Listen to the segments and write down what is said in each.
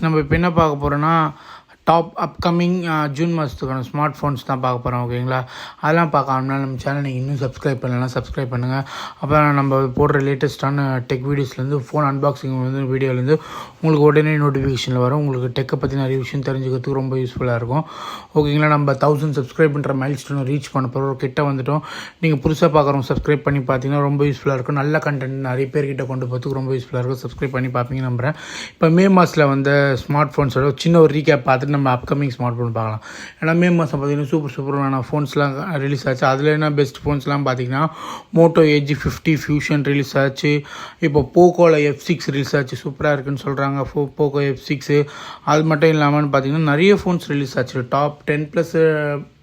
நம்ம இப்போ என்ன பார்க்க போகிறோன்னா டாப் அப்கமிங் ஜூன் மாதத்துக்கான ஸ்மார்ட் ஃபோன்ஸ் தான் பார்க்க போகிறோம். ஓகேங்களா, அதெல்லாம் பார்க்காமனா நம்ம சேனல் நீங்கள் இன்னும் சப்ஸ்கிரைப் பண்ணலாம், சப்ஸ்கிரைப் பண்ணுங்கள். அப்புறம் நம்ம போடுற லேட்டஸ்ட்டான டெக் வீடியோஸ்லேருந்து ஃபோன் அன்பாக்சிங் வீடியோலேருந்து உங்களுக்கு உடனே நோட்டிஃபிகேஷனில் வரும். உங்களுக்கு டெக்கை பற்றி நிறைய விஷயம் தெரிஞ்சுக்கிறதுக்கு ரொம்ப யூஸ்ஃபுல்லாக இருக்கும். ஓகேங்களா, நம்ம 1000 சப்ஸ்கிரைப்ன்ற மைல் ஸ்டோனை ரீச் பண்ண போகிறோம், கிட்ட வந்துட்டோம். நீங்கள் புதுசாக பார்க்குறவங்க சப்ஸ்கிரைப் பண்ணி பார்த்தீங்கன்னா ரொம்ப யூஸ்ஃபுல்லாக இருக்கும். நல்ல கண்டென்ட் நிறைய பேர்கிட்ட கொண்டு போகிறதுக்கு ரொம்ப யூஸ்ஃபுல்லாக இருக்கும். சப்ஸ்கிரைப் பண்ணி பார்ப்பீங்க நம்புகிறேன். இப்போ மே மாதத்தில் வந்த ஸ்மார்ட் ஃபோன்ஸோட சின்ன ஒரு ரீகேப் பார்த்துட்டு நம்ம அப்கமிங் ஸ்மார்ட் ஃபோன் பார்க்கலாம். ஏன்னா மே மாதம் பார்த்தீங்கன்னா சூப்பரான ஃபோன்ஸ்லாம் ரிலீஸ் ஆச்சு. அதில் என்ன பெஸ்ட் ஃபோன்ஸ்லாம் பார்த்தீங்கன்னா மோட்டோ எட்ஜ் 50 ஃபியூஷன் ரிலீஸ் ஆச்சு. இப்போ போக்கோவில் F6 ரிலீஸ் ஆச்சு, சூப்பராக இருக்குன்னு சொல்கிறாங்க. போக்கோ F6 அது மட்டும் இல்லாமல் பார்த்தீங்கன்னா நிறைய ஃபோன்ஸ் ரிலீஸ் ஆச்சு. டாப் 10+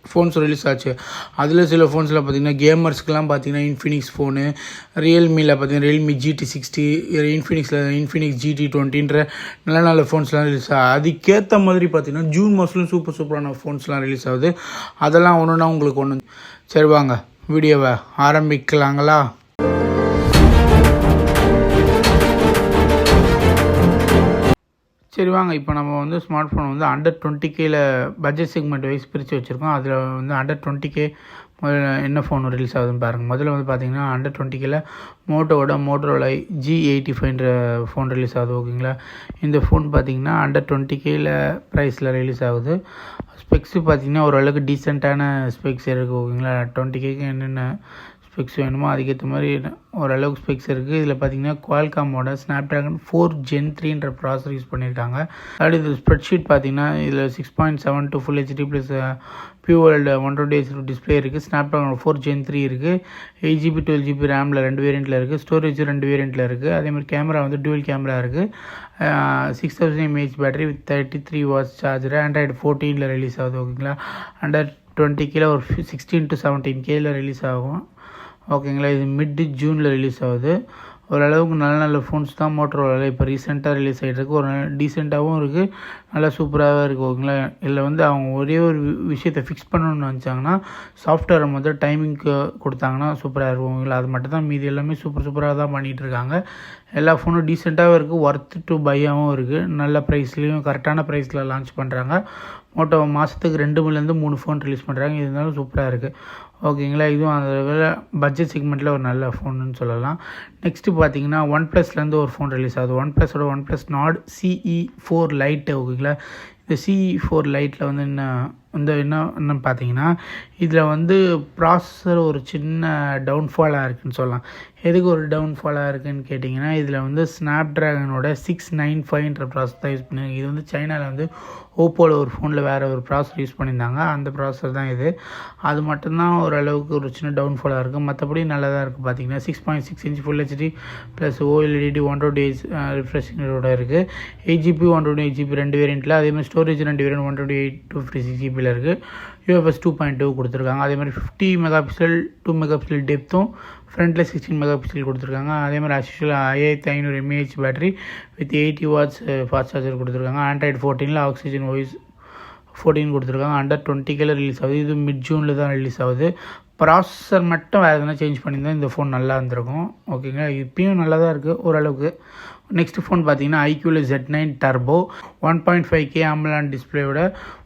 ஃபோன்ஸ் ரிலீஸ் ஆச்சு. அதில் சில ஃபோன்ஸில் பார்த்தீங்கன்னா கேமர்ஸ்க்கெலாம் பார்த்தீங்கன்னா இன்ஃபினிக்ஸ் ஃபோனு, ரியல்மியில் பார்த்தீங்கன்னா ரியல்மி GT60, இன்ஃபினிக்ஸ் GT20ன்ற நல்ல ஃபோன்ஸ்லாம் ரிலீஸ் ஆகுது. அதுக்கேற்ற மாதிரி பார்த்தீங்கன்னா ஜூன் மாதத்துலையும் சூப்பரான ஃபோன்ஸ்லாம் ரிலீஸ் ஆகுது. அதெல்லாம் ஒன்றுனா உங்களுக்கு ஒன்று. சரி வாங்க வீடியோவை ஆரம்பிக்கலாங்களா? சரி வாங்க, இப்போ நம்ம ஸ்மார்ட் ஃபோன் அண்டர் 20Kல பட்ஜெட் செக்மெண்ட் வைஸ் பிரித்து வச்சுருக்கோம். அதில் அண்டர் 20K முதல்ல என்ன ஃபோன் ரிலீஸ் ஆகுதுன்னு பாருங்கள். முதல்ல பார்த்தீங்கன்னா அண்டர் 20Kல மோட்டோரோலா G85ன்ற ஃபோன் ரிலீஸ் ஆகுது. ஓகேங்களா, இந்த ஃபோன் பார்த்தீங்கன்னா அண்டர் 20Kல ப்ரைஸில் ரிலீஸ் ஆகுது. ஸ்பெக்ஸு பார்த்தீங்கன்னா ஓரளவுக்கு டீசெண்டான ஸ்பெக்ஸ் இருக்குது. ஓகேங்களா, 20Kக்கு என்னென்ன ஸ்பெக்ஸ் வேணுமோ அதுக்கேற்ற மாதிரி ஓரளவுக்கு ஸ்பெக்ஸ் இருக்குது. இதில் பார்த்தீங்கன்னா குவால்காமோட ஸ்னாப்ட்ராகன் 4 Gen 3ன்ற ப்ராசஸர் யூஸ் பண்ணியிருக்காங்க. அப்படி இது ஸ்ப்ரெட்ஷீட் பார்த்தீங்கன்னா இதில் 6.72 full HD plus QOLED 120Hz display இருக்குது. ஸ்னாப்ட்ராகன் 4 Gen 3 இருக்குது. 8GB 12GB ரேமில் 2 வேரியண்ட்டில் இருக்குது. ஸ்டோரேஜ் 2 வேரியண்ட்டில் இருக்குது. அதேமாதிரி கேமரா டூவல் கேமரா இருக்குது. 6000 mAh battery with 33 watts charger. Android 14ல் ரிலீஸ் ஆகுது. ஓகேங்களா, அண்டர் 20Kல ஒரு 16 to 17Kல ரிலீஸ் ஆகும். ஓகேங்களா, இது மிட்-ஜூனில் ரிலீஸ் ஆகுது. ஓரளவுக்கு நல்ல ஃபோன்ஸ் தான் மோட்டோரோலாவில் இப்போ ரீசெண்டாக ரிலீஸ் ஆகிட்டு இருக்குது. ஒரு டீசெண்டாகவும் இருக்குது, நல்லா சூப்பராகவும் இருக்குது. ஓகேங்களா, இதில் அவங்க ஒரே ஒரு விஷயத்தை ஃபிக்ஸ் பண்ணணும்னு நினச்சாங்கன்னா சாஃப்ட்வேரை டைமிங்க்கு கொடுத்தாங்கன்னா சூப்பராக இருக்கும். ஓகேங்களா, அது மட்டும் தான், மீதி எல்லாமே சூப்பராக தான் பண்ணிகிட்டு இருக்காங்க. எல்லா ஃபோனும் டீசெண்டாகவும் இருக்குது, ஒர்த்து டு பையாகவும் இருக்குது. நல்ல ப்ரைஸ்லேயும் கரெக்டான ப்ரைஸில் லான்ச் பண்ணுறாங்க. மோட்டோ மாதத்துக்கு 2-3 ஃபோன் ரிலீஸ் பண்ணுறாங்க. இருந்தாலும் சூப்பராக இருக்குது. ஓகேங்களா, இதுவும் அந்த பட்ஜெட் செக்மெண்ட்டில் ஒரு நல்ல ஃபோனுன்னு சொல்லலாம். நெக்ஸ்ட்டு பார்த்தீங்கன்னா OnePlusலேருந்து ஒரு ஃபோன் ரிலீஸ் ஆகுது. OnePlus Nord CE4 Lite. ஓகேங்களா, இந்த CE4 Liteல என்னன்னு பார்த்தீங்கன்னா இதில் ப்ராசஸர் ஒரு சின்ன டவுன்ஃபாலாக இருக்குதுன்னு சொல்லலாம். எதுக்கு ஒரு டவுன்ஃபாலாக இருக்குதுன்னு கேட்டிங்கன்னா இதில் ஸ்னாப்ட்ராகனோட 695ன்ற ப்ராசஸ் தான் யூஸ் பண்ணியிருக்காங்க. இது சைனாவில் ஓப்போவில் ஒரு ஃபோனில் வேறு ஒரு ப்ராசஸர் யூஸ் பண்ணியிருந்தாங்க. அந்த ப்ராசஸர் தான் இது. அது மட்டும்தான் ஓரளவுக்கு ஒரு சின்ன டவுன்ஃபாலாக இருக்குது. மற்றபடி நல்லா தான் இருக்குது. பார்த்தீங்கன்னா 6.6 inch full HD plus OLED 120Hz ரிஃப்ரெஷிங்கோட இருக்குது. 8GB 128GB 2 வேரியண்ட்டில். அதேமாதிரி ஸ்டோரேஜ் 2 வேரியண்ட் 128 256GB இருக்குது. UFS 2.2 கொடுத்துருக்காங்க. அதேமாதிரி 50 மெகாபிக்சல் 2 மெகாபிக்சல் டெப்த்தும் ஃப்ரண்ட்டில் 16 மெகாபிக்சல் கொடுத்துருக்காங்க. அதேமாதிரி actual 5500 mAh battery with 80 watts fast charger கொடுத்துருக்காங்க. ஆண்ட்ராய்டு 14ல் ஆக்சிஜன் OS 14 கொடுத்துருக்காங்க. அண்டர் 20Kல ரிலீஸ் ஆகுது. இது மிட்-ஜூனில் தான் ரிலீஸ் ஆகுது. ப்ராசஸர் மட்டும் வேறு எதனா சேஞ்ச் பண்ணியிருந்தால் இந்த ஃபோன் நல்லா இருந்திருக்கும். ஓகேங்களா, இப்பயும் நல்லா தான் இருக்குது ஓரளவுக்கு. நெக்ஸ்ட் ஃபோன் பார்த்தீங்கன்னா iQOO Z9 Turbo 1.5K AMOLED டிஸ்பிளேயோட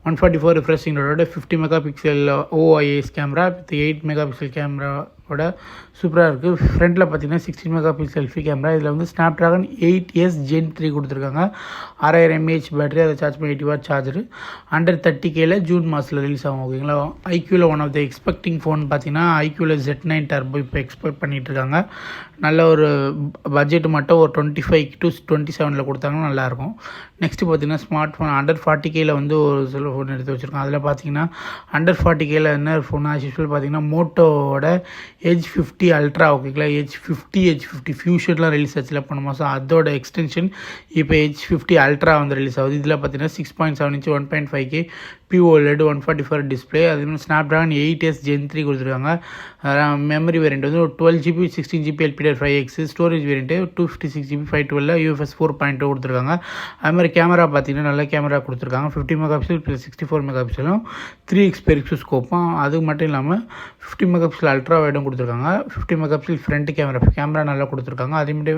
144 ரிஃப்ரெஷிங் ரேட்டோட 50 megapixel OIS camera with 8 megapixel கேமராவோட சூப்பராக இருக்குது. ஃப்ரண்ட்டில் பார்த்தீங்கன்னா 16 மெகாபிக்சல் செல்ஃபி கேமரா. இதில் ஸ்னாப்ட்ராகன் 8S Gen 3 கொடுத்துருக்காங்க. 6000 mAh பேட்டரி, அதை சார்ஜ் பண்ணி 80 watt சார்ஜர். அண்டர் 30Kல ஜூன் மாதத்தில் ரிலீஸ் ஆகும். ஓகேங்களா, iQOO one of the expecting phone பார்த்தீங்கன்னா iQOO Z9 Turbo இப்போ எக்ஸ்பெக்ட் பண்ணிகிட்டு இருக்காங்க. நல்ல ஒரு பட்ஜெட் மட்டும் ஒரு 25 to 27ல் கொடுத்தாங்கன்னா நல்லாயிருக்கும். நெக்ஸ்ட்டு பார்த்தீங்கன்னா ஸ்மார்ட் ஃபோன் அண்டர் 40Kல ஒரு சில ஃபோன் எடுத்து வச்சுருக்கோம். அதில் பார்த்தீங்கன்னா அண்டர் 40Kல என்ன ஃபோன் ஆஸ் யூஸ்வல் பார்த்தீங்கன்னா மோட்டோவோட Edge 50 Ultra. ஓகேங்களா, Edge 50 ஃபியூஷன்லாம் ரிலீஸ் ஆச்சுல போன மாதம், அதோட எக்ஸ்டென்ஷன் இப்போ Edge 50 Ultra ரிலீஸ் ஆகுது. இதில் பார்த்தீங்கன்னா 6.7 inch 1.5K QOLED 144 டிஸ்பிளே. அதுமாதிரி ஸ்னாப்ட்ராகன் 8S Gen 3 கொடுத்துருக்காங்க. Memory variant 12GB 16GB LPDDR5X. Storage variant 256GB 512 UFS 4.2 கொடுத்துருக்காங்க. அதுமாதிரி கேமரா பார்த்தீங்கன்னா நல்ல கேமரா கொடுத்துருக்காங்க. 50 மெகாபிக்சல் ப்ளஸ் 64 மெகாபிக்சலும் 3x பெரிஸ்கோப்பும். அது மட்டும் இல்லாமல் 50 மெகாபிக்சல் அல்ட்ரா வைடும் கொடுத்துருக்காங்க. 50 மெகாபிக்சல் ஃப்ரண்ட் கேமரா நல்லா கொடுத்துருக்காங்க. அதேமாதிரி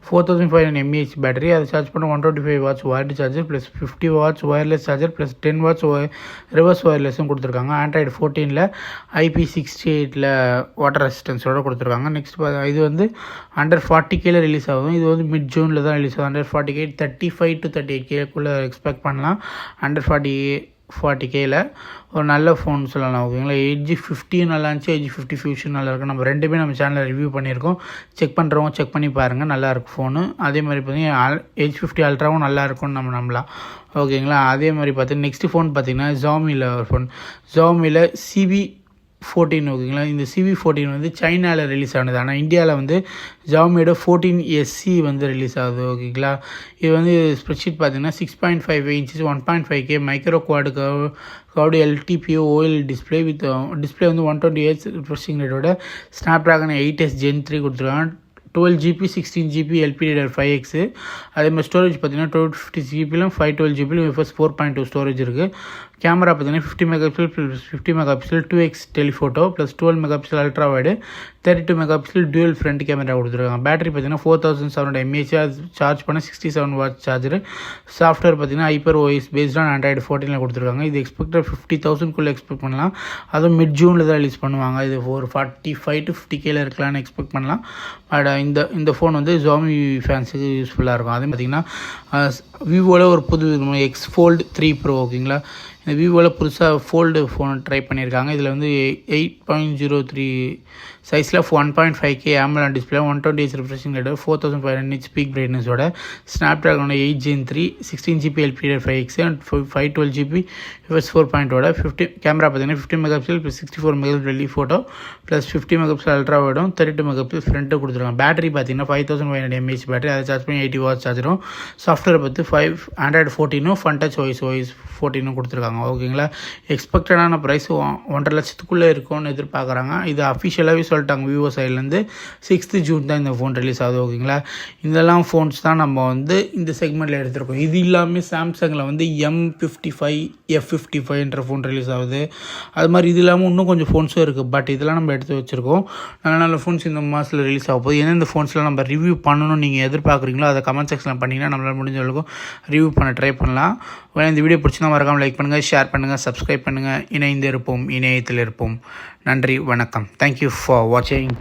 4500 mAh பேட்டரி. அதை சார்ஜ் பண்ண 125 watts wired charger plus 50 watts wireless charger plus 10 watts reverse ஒயர்லெஸும் கொடுத்துருக்காங்க. ஆண்ட்ராய்டு 14ல் IP68 வாட்டர் ரெசிஸ்டன்ஸோடு கொடுத்துருக்காங்க. நெக்ஸ்ட் இது வந்து அண்டர் 40Kல ரிலீஸ் ஆகும். இது வந்து மிட் ஜூனில் தான் ரிலீஸ் ஆகும். அண்டர் 40K 35 to 38Kக்குள்ளே எக்ஸ்பெக்ட் பண்ணலாம். அண்டர் 40Kல ஒரு நல்ல ஃபோன் சொல்லலாம். ஓகேங்களா. எட்ஜ் 50 நல்லா இருந்துச்சு, எட்ஜ் 50 ஃபியூஷன் நல்லா இருக்கும். நம்ம ரெண்டுமே நம்ம சேனலில் ரிவ்யூ பண்ணியிருக்கோம். செக் பண்ணுறவங்க செக் பண்ணி பாருங்கள், நல்லாயிருக்கும் ஃபோனு. அதே மாதிரி பார்த்தீங்கன்னா எட்ஜ் 50 அல்ட்ராவும் நல்லாயிருக்கும்னு நம்ம நம்பலாம். ஓகேங்களா. அதே மாதிரி பார்த்தீங்கன்னா நெக்ஸ்ட் ஃபோன் பார்த்தீங்கன்னா Xiaomiயில் ஒரு ஃபோன், Xiaomiயில் CB14. ஓகேங்களா. இந்த CB14 வந்து சைனாவில் ரிலீஸ் ஆனது. ஆனால் இந்தியாவில் வந்து Xiaomiயோட 14SC வந்து ரிலீஸ் ஆகுது. ஓகேங்களா. இது வந்து ஸ்ப்ரெட்ஷீட் பார்த்தீங்கன்னா 6.5 inches 1.5K micro quad curved LTPO OLED display with display வந்து 128 ரிஃப்ரெஷிங் ரேட்டோட ஸ்னாப்ட்ராகன் 8S Gen 3 கொடுத்துருக்காங்க. 12GB 16GB LPDDR5X. அதே மாதிரி ஸ்டோரேஜ் பார்த்தீங்கன்னா 250GB 512GB UFS 4.2 ஸ்டோரேஜ் இருக்குது. கேமரா பார்த்தீங்கன்னா 50 megapixel plus 50 megapixel 2x telephoto plus 12 megapixel ultra wide 32 megapixel dual front camera கொடுத்துருக்காங்க. Battery பார்த்தீங்கன்னா 4700 mAh charge பண்ண 67 வாட்ஸ் சார்ஜர். சாஃப்ட்வேர் பார்த்தீங்கன்னா HyperOS பேஸ்ட் ஆன் ஆண்ட்ராய்டு 14ல் கொடுத்துருக்காங்க. இது எக்ஸ்பெக்டட் 50,000க்குள்ளே எக்ஸ்பெக்ட் பண்ணலாம். அதுவும் மிட் ஜூனில் தான் ரிலீஸ் பண்ணுவாங்க. இது ஒரு 45 to 50Kல இருக்கலாம்னு எக்ஸ்பெக்ட் பண்ணலாம். பட் இந்த ஃபோன் வந்து Xiaomi ஃபேன்ஸுக்கு யூஸ்ஃபுல்லாக இருக்கும். அதே பார்த்திங்கன்னா விவோவில் ஒரு புது X Fold 3 Pro. ஓகேங்களா. இந்த விவோவில் புதுசாக ஃபோல்டு ஃபோன் ட்ரை பண்ணியிருக்காங்க. இதில் வந்து 8.03 சைஸில் 1.5K AMOLED display 128 refreshing rate 4500 nits peak பிரைட்னஸோட Snapdragon 8 Gen 3 16GB LPDDR5X and 512GB UFS 4.0 50 camera பார்த்தீங்கன்னா 50 megapixel plus 64 megapixel telephoto plus 50 megapixel ultra வைடும் 32 மெகாபிக்சல் ஃப்ரண்ட்டு கொடுத்துருக்காங்க. பேட்டரி பார்த்தீங்கன்னா 5500 mAh பேட்டரி. அதை சார்ஜ் பண்ணி 80 வாட்ஸ் சார்ஜரும். சாஃப்ட்வேர் பார்த்து ஆண்ட்ராய்டு 14 ஃபன் டச் OS 14 கொடுத்துருக்காங்க. ஓகேங்களா. எக்ஸ்பெக்டடான ப்ரைஸ் 1.5 லட்சத்துக்குள்ளே இருக்கும்னு எதிர்பார்க்குறாங்க. இது அஃபிஷியலாகவே சொல்லிட்டாங்க விவோ சைட்லேருந்து. 6th June தான் இந்த ஃபோன் ரிலீஸ் ஆகுது. ஓகேங்களா. இதெல்லாம் ஃபோன்ஸ் தான் நம்ம வந்து இந்த செக்மெண்ட்டில் எடுத்துருக்கோம். இது இல்லாமல் சாம்சங்கில் வந்து M55 F55 ஃபோன் ரிலீஸ் ஆகுது. அது மாதிரி இது இல்லாமல் இன்னும் கொஞ்சம் ஃபோன்ஸும் இருக்குது. பட் இதெல்லாம் நம்ம எடுத்து வச்சுருக்கோம். நல்ல நல்ல ஃபோன்ஸ் இந்த மாதத்தில் ரிலீஸ் ஆக போகுது. எந்தெந்த ஃபோன்ஸ்லாம் நம்ம ரிவ்யூ பண்ணணும்னு நீங்கள் எதிர்பார்க்குறீங்களோ அதை கமெண்ட் செக்ஷனில் பண்ணிங்கன்னா நம்மளால் முடிஞ்ச அளவுக்கு ரிவ்யூ பண்ண ட்ரை பண்ணலாம். இந்த வீடியோ பிடிச்சினா மறக்காமல் லைக் பண்ணுங்கள், ஷேர் பண்ணுங்கள், சப்ஸ்கிரைப் பண்ணுங்கள். இணைந்து இருப்போம், இணையத்தில் இருப்போம். நன்றி, வணக்கம். தேங்க்யூ ஃபார் வாட்சிங்.